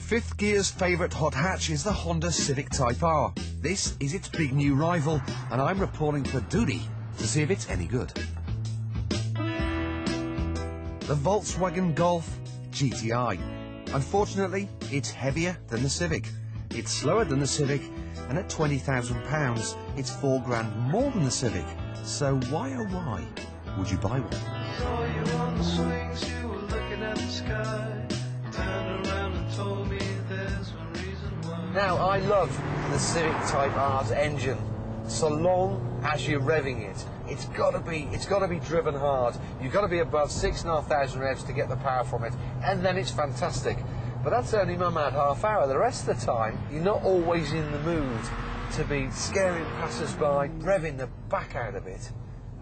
Fifth Gear's favourite hot hatch is the Honda Civic Type R. This is its big new rival, and I'm reporting for duty to see if it's any good. The Volkswagen Golf GTI. Unfortunately, it's heavier than the Civic. It's slower than the Civic, and at £20,000, it's £4 more than the Civic. So why oh why would you buy one? Saw you on the swings, you were looking at the sky. Turned around and told me there's a reason why. Now, I love the Civic Type R's engine, so long as you're revving it. It's got to be driven hard. You've got to be above 6,500 revs to get the power from it, and then it's fantastic. But that's only my mad half hour. The rest of the time, you're not always in the mood to be scaring passers-by, revving the back out of it.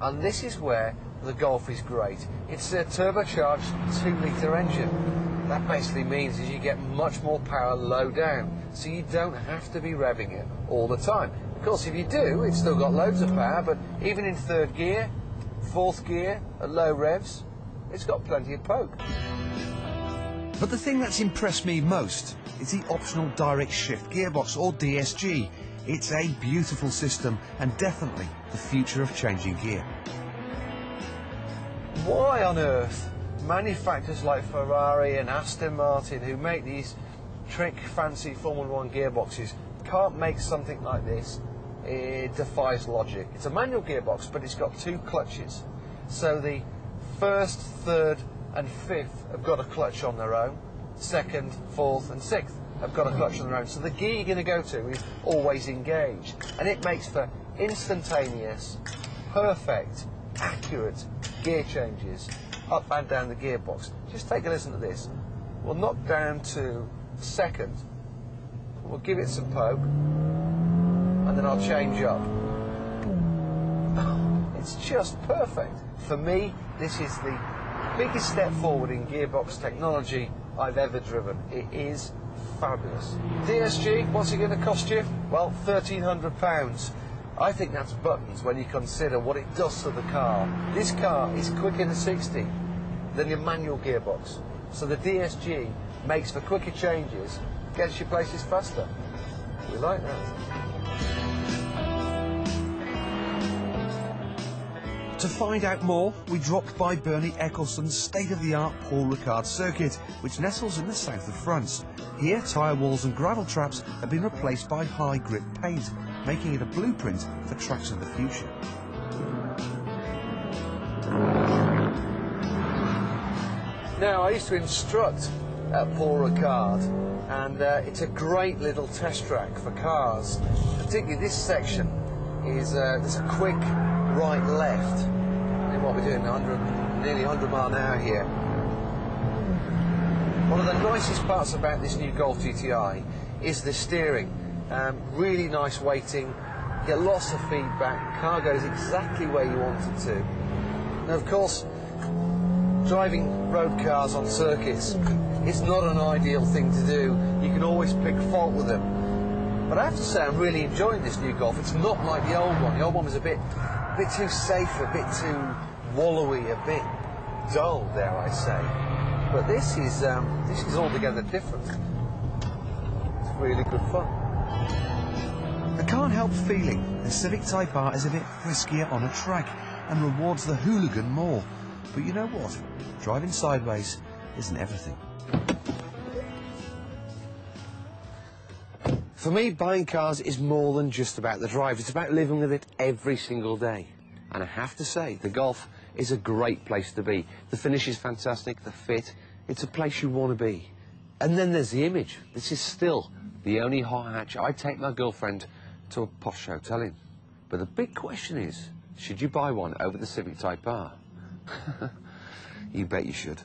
And this is where the Golf is great. It's a turbocharged 2-litre engine. That basically means is you get much more power low down, so you don't have to be revving it all the time. Of course, if you do, it's still got loads of power, but even in third gear, fourth gear, at low revs, it's got plenty of poke. But the thing that's impressed me most is the optional direct shift gearbox, or DSG. It's a beautiful system and definitely the future of changing gear. Why on earth manufacturers like Ferrari and Aston Martin, who make these trick fancy Formula 1 gearboxes, can't make something like this? It defies logic. It's a manual gearbox, but it's got 2 clutches. So the first, third and fifth have got a clutch on their own. Second, fourth and sixth have got a clutch on their own. So the gear you're going to go to is always engaged. And it makes for instantaneous, perfect, accurate gear changes up and down the gearbox. Just take a listen to this. We'll knock down to second. We'll give it some poke. And then I'll change up. It's just perfect. For me, this is the biggest step forward in gearbox technology I've ever driven. It is fabulous. DSG, what's it going to cost you? Well, £1,300. I think that's buttons when you consider what it does to the car. This car is quicker to 60 than your manual gearbox. So the DSG makes for quicker changes, gets you places faster. We like that. To find out more, we dropped by Bernie Eccleston's state-of-the-art Paul Ricard circuit, which nestles in the south of France. Here, tyre walls and gravel traps have been replaced by high-grip paint, making it a blueprint for tracks of the future. Now, I used to instruct at Paul Ricard, and it's a great little test track for cars. Particularly this section is there's a quick right-left. And what we're doing, nearly 100 mile an hour here. One of the nicest parts about this new Golf GTI is the steering. Really nice weighting, get lots of feedback, car goes exactly where you want it to. Now, of course, driving road cars on circuits is not an ideal thing to do. You can always pick fault with them. But I have to say, I'm really enjoying this new Golf. It's not like the old one. The old one was a bit too safe, a bit too wallowy, a bit dull, dare I say. But this is altogether different. It's really good fun. I can't help feeling the Civic Type R is a bit friskier on a track and rewards the hooligan more. But you know what? Driving sideways isn't everything. For me, buying cars is more than just about the drive. It's about living with it every single day. And I have to say, the Golf is a great place to be. The finish is fantastic, the fit, it's a place you want to be. And then there's the image. This is still the only hot hatch I'd take my girlfriend to a posh hotel in. But the big question is, should you buy one over the Civic Type R? You bet you should.